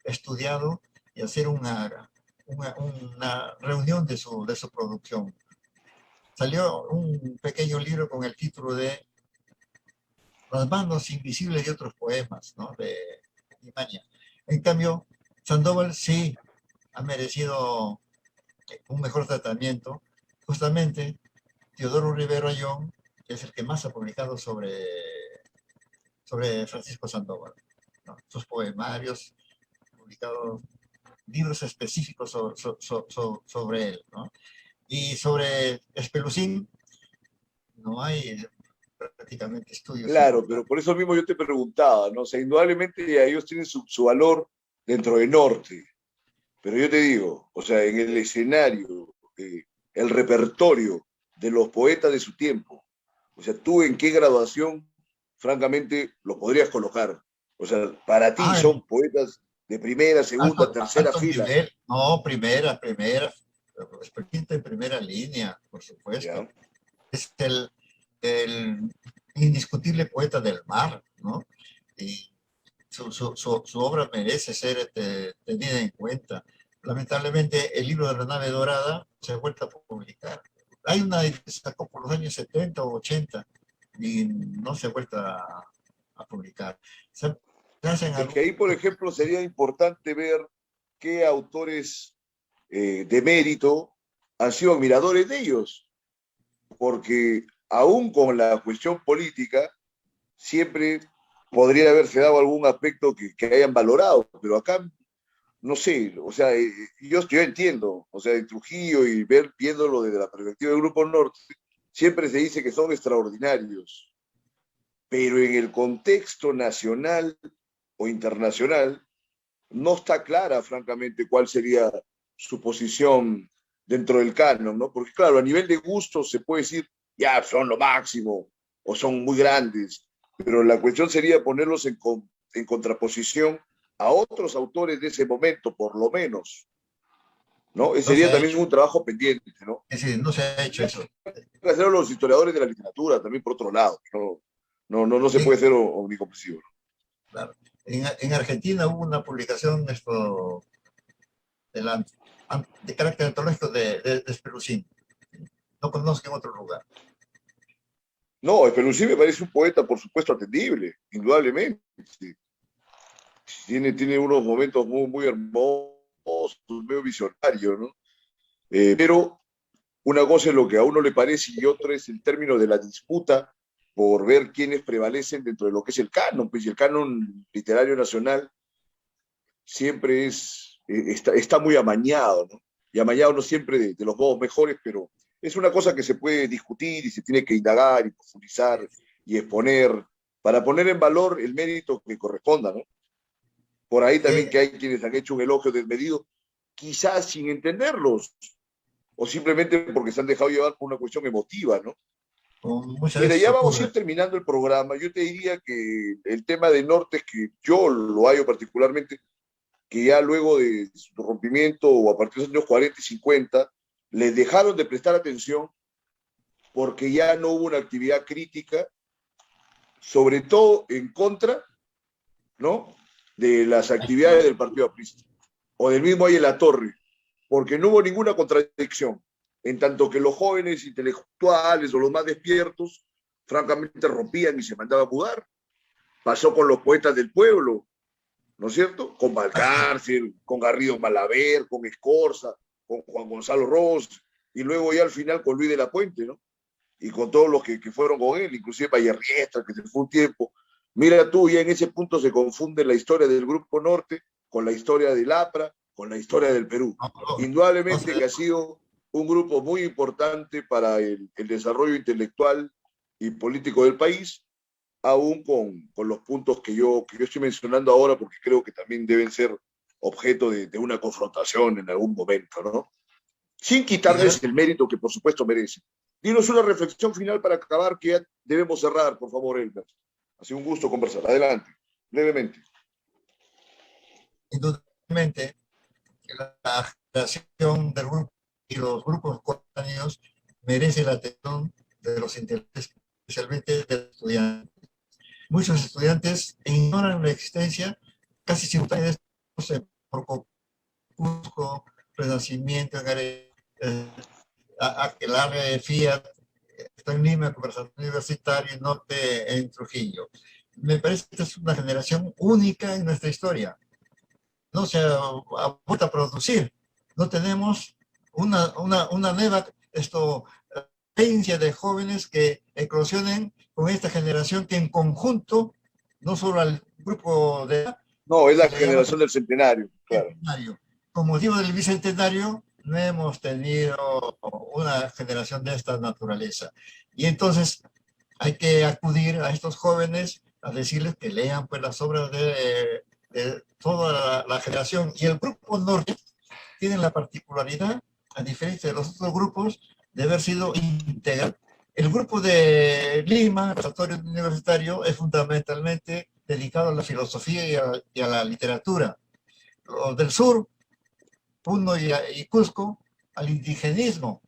estudiado y hacer una reunión de su producción. Salió un pequeño libro con el título de Las manos invisibles de otros poemas, ¿no? De Imaña. En cambio, Sandoval sí ha merecido un mejor tratamiento. Justamente, Teodoro Rivero Ayón es el que más ha publicado sobre Francisco Sandoval, ¿no? Sus poemarios, publicado libros específicos sobre él, ¿no? Y sobre Espelucín, no hay prácticamente estudios Claro, pero importantes. por eso mismo yo te preguntaba, ¿no? O sea, indudablemente ellos tienen su valor dentro de Norte, pero yo te digo, o sea, en el escenario, el repertorio de los poetas de su tiempo, o sea, tú en qué graduación, francamente, los podrías colocar. O sea, para ti Ah, son poetas de primera, segunda, tercera alto fila, nivel, no, primera, expertise en primera línea, por ¿ya? supuesto. Es el indiscutible poeta del mar, ¿no? Y su obra merece ser tenida en cuenta. Lamentablemente, el libro de la nave dorada se ha vuelto a publicar. Hay una que se sacó por los años 70 o 80 y no se ha vuelto a publicar. Se hacen Es que ahí, por algunos. ejemplo, sería importante ver qué autores de mérito han sido admiradores de ellos, porque aún con la cuestión política, siempre podría haberse dado algún aspecto que hayan valorado, pero acá no sé, o sea, yo entiendo, o sea, en Trujillo y viéndolo desde la perspectiva del Grupo Norte, siempre se dice que son extraordinarios, pero en el contexto nacional o internacional no está clara, francamente, cuál sería su posición dentro del canon, ¿no? Porque claro, a nivel de gusto se puede decir, ya, son lo máximo, o son muy grandes, pero la cuestión sería ponerlos en contraposición a otros autores de ese momento, por lo menos, ¿no? Ese No se sería ha también hecho, un trabajo pendiente, ¿no? es decir, no se ha hecho eso. Que hacer los historiadores de la literatura también por otro lado, no se En, puede ser omnicomprensivo, ¿no? claro, en Argentina hubo una publicación de, de carácter antológico de Spelucín. No conozco en otro lugar. No, Pelusí me parece un poeta, por supuesto, atendible, indudablemente. Sí. Tiene unos momentos muy, muy hermosos, medio visionarios, ¿no? Pero una cosa es lo que a uno le parece y otra es el término de la disputa por ver quiénes prevalecen dentro de lo que es el canon. Pues y el canon literario nacional siempre está muy amañado, ¿no? Y amañado no siempre de los modos mejores, pero es una cosa que se puede discutir y se tiene que indagar y profundizar y exponer para poner en valor el mérito que corresponda, ¿no? Por ahí también Eh, que hay quienes han hecho un elogio desmedido, quizás sin entenderlos, o simplemente porque se han dejado llevar por una cuestión emotiva, ¿no? Muchas Mira, veces ya vamos a ocurre. ir terminando el programa. Yo te diría que el tema de Norte, que yo lo hallo particularmente, que ya luego de su rompimiento o a partir de los años 40 y 50, les dejaron de prestar atención porque ya no hubo una actividad crítica, sobre todo en contra, ¿no? De las actividades del Partido Aprista o del mismo ahí en la Torre, porque no hubo ninguna contradicción, en tanto que los jóvenes intelectuales o los más despiertos, francamente rompían y se mandaban a mudar. Pasó con los poetas del pueblo, ¿no es cierto? Con Valcárcel, con Garrido Malaver, con Escorza, con Juan Gonzalo Ross, y luego ya al final con Luis de la Puente, ¿no? Y con todos los que fueron con él, inclusive Valle Riestra, que se fue un tiempo. Mira tú, ya en ese punto se confunde la historia del Grupo Norte con la historia del APRA, con la historia del Perú. No, no Indudablemente se, que ha sido un grupo muy importante para el desarrollo intelectual y político del país, aún con los puntos que yo estoy mencionando ahora, porque creo que también deben ser objeto de una confrontación en algún momento, ¿no? Sin quitarles el mérito que por supuesto merecen. Dinos una reflexión final para acabar, que ya debemos cerrar, por favor, Elmer. Ha sido un gusto conversar. Adelante, brevemente. indudablemente la generación del grupo y los grupos coetáneos merece la atención de los intelectuales, especialmente de los estudiantes. Muchos estudiantes ignoran la existencia casi simultáneamente por Cusco, Renacimiento, el área de Fiat, está en Lima, conversación universitaria, y norte en Trujillo. Me parece que esta es una generación única en nuestra historia. No se ha vuelto a producir. No tenemos una nueva experiencia de jóvenes que eclosionen con esta generación que en conjunto, no solo al grupo de edad, No, es la se le llama generación del centenario, claro. centenario. Con motivo del bicentenario, no hemos tenido una generación de esta naturaleza. Y entonces, hay que acudir a estos jóvenes a decirles que lean pues, las obras de toda la generación. Y el Grupo Norte tiene la particularidad, a diferencia de los otros grupos, de haber sido integral. El grupo de Lima, el Laboratorio Universitario, es fundamentalmente dedicado a la filosofía y a la literatura. Los del sur, Puno y Cusco, al indigenismo.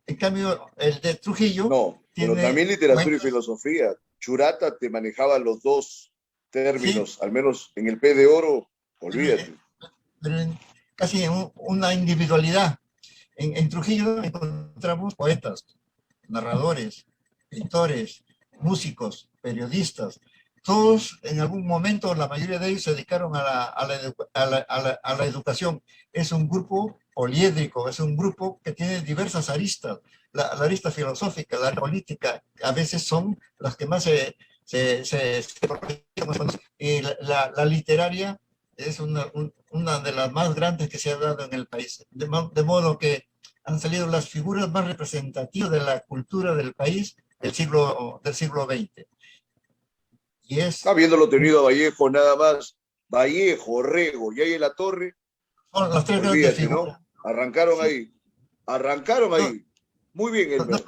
En cambio, el de Trujillo No, pero tiene también literatura y cuentos, filosofía. Churata te manejaba los dos sí, términos, al menos en el P de Oro, pero, olvídate. pero casi una individualidad. En Trujillo encontramos poetas, narradores, pintores, músicos, periodistas. Todos en algún momento, la mayoría de ellos se dedicaron a la educación. Es un grupo poliédrico, es un grupo que tiene diversas aristas. La arista filosófica, la política, a veces son las que más y la literaria es una de las más grandes que se ha dado en el país. De modo que han salido las figuras más representativas de la cultura del país del siglo XX. Y es, Habiéndolo tenido a Vallejo nada más, Vallejo, Rego y ahí en la torre, son las tres grandes olvídate, ¿no? figuras. Arrancaron Sí, ahí, arrancaron no, ahí. Muy bien, no, no, Elmer.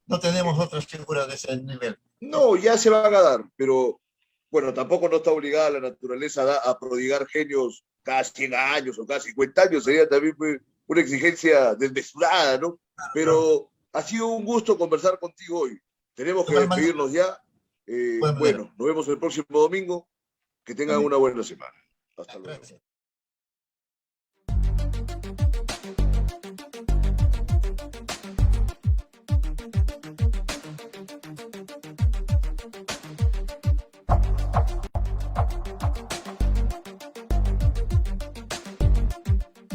no tenemos otras figuras de ese nivel. No, ya se van a dar, pero bueno, tampoco no está obligada la naturaleza a prodigar genios cada 100 años o cada 50 años, sería también pues, una exigencia desmesurada, ¿no? Pero, Pero ha sido un gusto conversar contigo hoy. Tenemos de que igual manera, despedirnos ya. de igual manera. Bueno, nos vemos el próximo domingo. Que tengan Vale, una buena semana. Hasta luego. gracias.